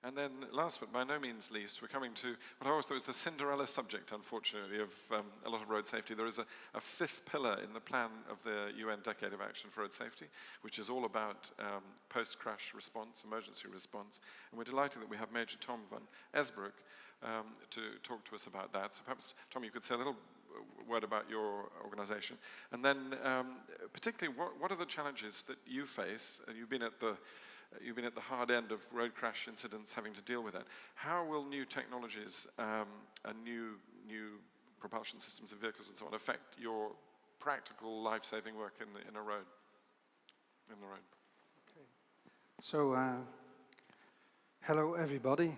And then last but by no means least, we're coming to what I always thought was the Cinderella subject, unfortunately, of a lot of road safety. There is a fifth pillar in the plan of the UN Decade of Action for Road Safety, which is all about post-crash response, emergency response. And we're delighted that we have Major Tom van Esbrook to talk to us about that. So perhaps, Tom, you could say a little word about your organization. And then particularly, what are the challenges that you face? And you've been at the hard end of road crash incidents, having to deal with that. How will new technologies and new propulsion systems of vehicles and so on affect your practical life-saving work in the road? Okay. So, hello everybody.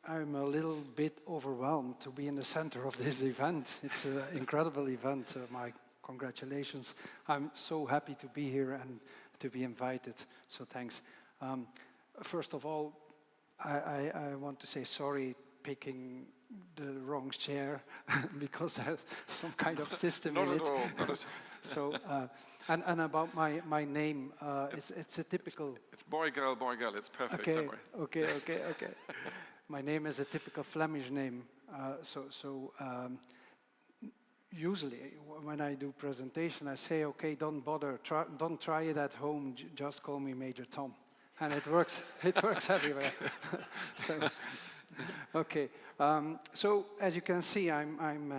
I'm a little bit overwhelmed to be in the center of this event. It's an incredible event. My congratulations. I'm so happy to be here and to be invited. So thanks. First of all, I want to say sorry picking the wrong chair because there's some kind of system in it. Not at all. So, and about my name, it's a typical... It's boy, girl, it's perfect, okay, don't worry. Okay. My name is a typical Flemish name, usually when I do presentation, I say, okay, don't bother, don't try it at home, just call me Major Tom. And it works everywhere. So, okay, so as you can see, I'm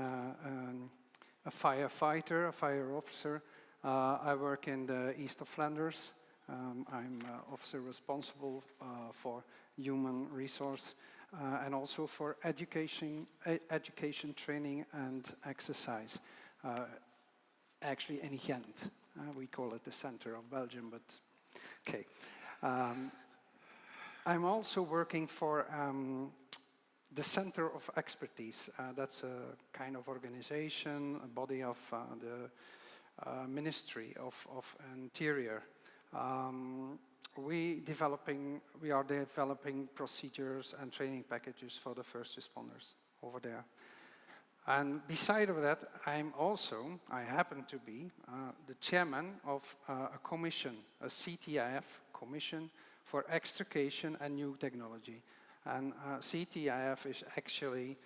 a firefighter, a fire officer. I work in the east of Flanders. I'm officer responsible for human resource and also for education, training and exercise. Actually in Ghent, we call it the center of Belgium, but okay. I'm also working for the Center of Expertise. That's a kind of organization, a body of the Ministry of Interior. We are developing procedures and training packages for the first responders over there. And beside of that, I happen to be the chairman of a commission, a CTIF commission for extrication and new technology. And CTIF is actually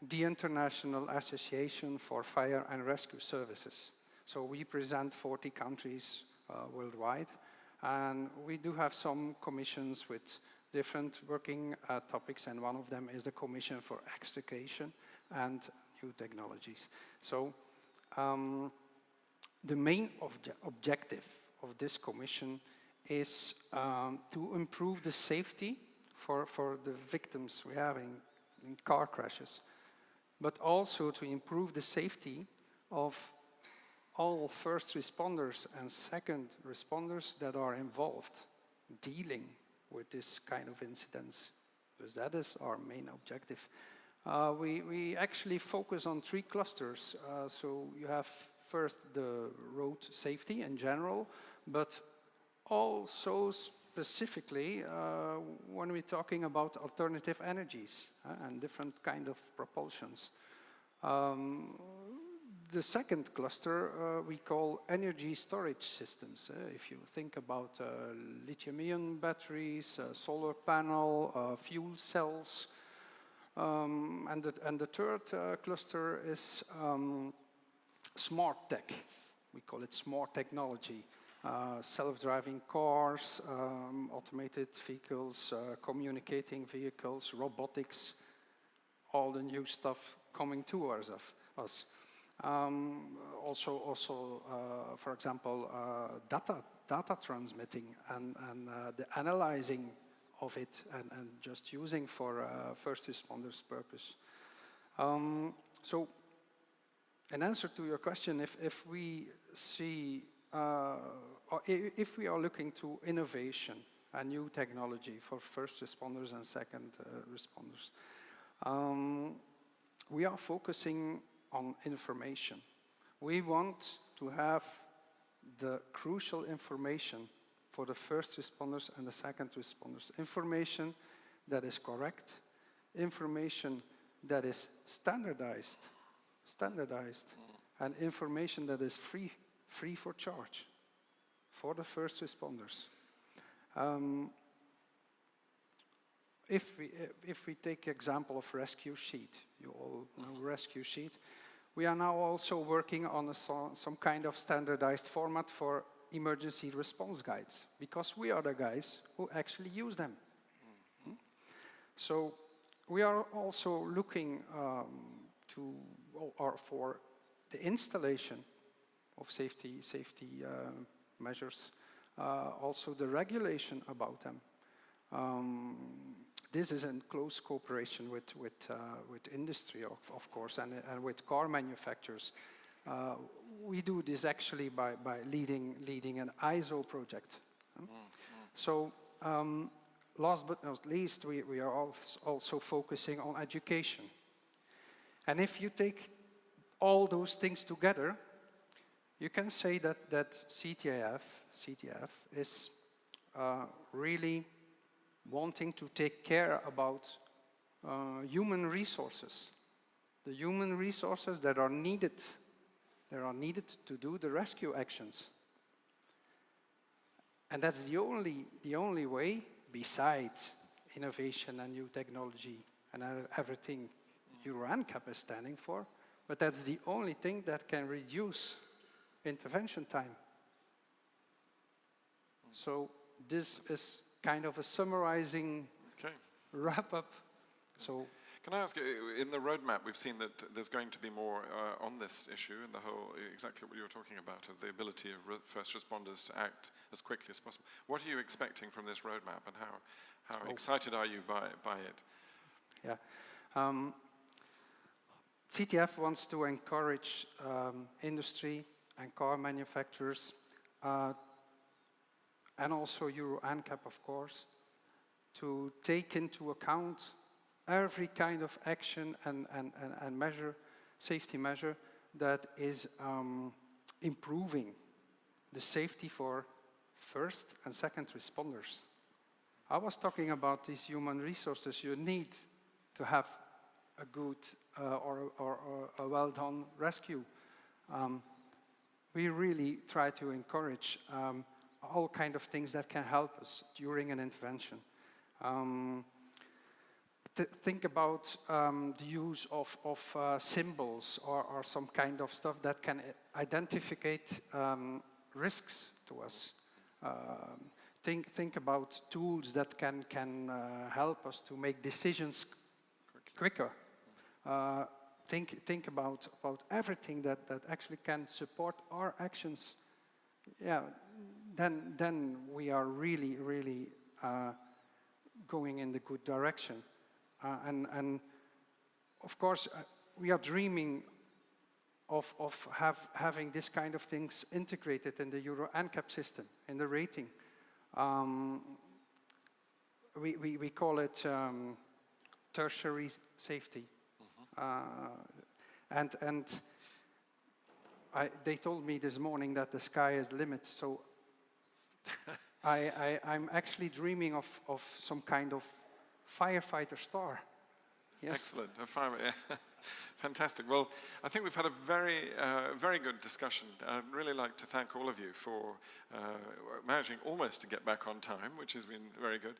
the International Association for Fire and Rescue Services. So we present 40 countries worldwide. And we do have some commissions with different working topics, and one of them is the Commission for Extrication and New Technologies. So the main objective of this commission is to improve the safety for the victims we have in car crashes, but also to improve the safety of all first responders and second responders that are involved dealing with this kind of incidents, because that is our main objective. We actually focus on 3 clusters. So you have first the road safety in general, but also specifically when we're talking about alternative energies and different kind of propulsions. The second cluster we call energy storage systems. If you think about lithium-ion batteries, solar panel, fuel cells, and the third cluster is smart tech. We call it smart technology. Self-driving cars, automated vehicles, communicating vehicles, robotics, all the new stuff coming towards us. Also, for example, data transmitting and the analyzing of it and just using for first responders' purpose. So, in answer to your question, if we see, or if we are looking to innovation and new technology for first responders and second responders, we are focusing on information. We want to have the crucial information for the first responders and the second responders. Information that is correct, information that is standardized, and information that is free for charge for the first responders. if we take example of rescue sheet, you all know rescue sheet, we are now also working on some kind of standardized format for emergency response guides, because we are the guys who actually use them. So we are also looking for the installation of safety measures, also the regulation about them. This is in close cooperation with industry, of course, and with car manufacturers. We do this actually by leading an ISO project. So last but not least, we are also focusing on education. And if you take all those things together, you can say that CTIF is really wanting to take care about human resources, the human resources that are needed to do the rescue actions. And that's the only way, besides innovation and new technology and everything Euro NCAP is standing for, but that's the only thing that can reduce intervention time. So this is kind of a summarizing wrap-up. So, can I ask you, in the roadmap, we've seen that there's going to be more on this issue and the whole, exactly what you were talking about, of the ability of first responders to act as quickly as possible. What are you expecting from this roadmap, and how excited are you by it? Yeah. CTIF wants to encourage industry and car manufacturers, and also Euro NCAP, of course, to take into account every kind of action and measure, safety measure, that is improving the safety for first and second responders. I was talking about these human resources. You need to have a good or a well-done rescue. We really try to encourage all kind of things that can help us during an intervention. Think about the use of symbols or some kind of stuff that can identify risks to us. Think about tools that can help us to make decisions quicker. Think about everything that actually can support our actions. Yeah, then we are really going in the good direction. And of course, we are dreaming of having this kind of things integrated in the Euro NCAP system, in the rating. We call it tertiary safety. And they told me this morning that the sky is the limit, so I'm actually dreaming of some kind of firefighter star. Yes. Excellent. Fantastic. Well, I think we've had a very good discussion. I'd really like to thank all of you for managing almost to get back on time, which has been very good.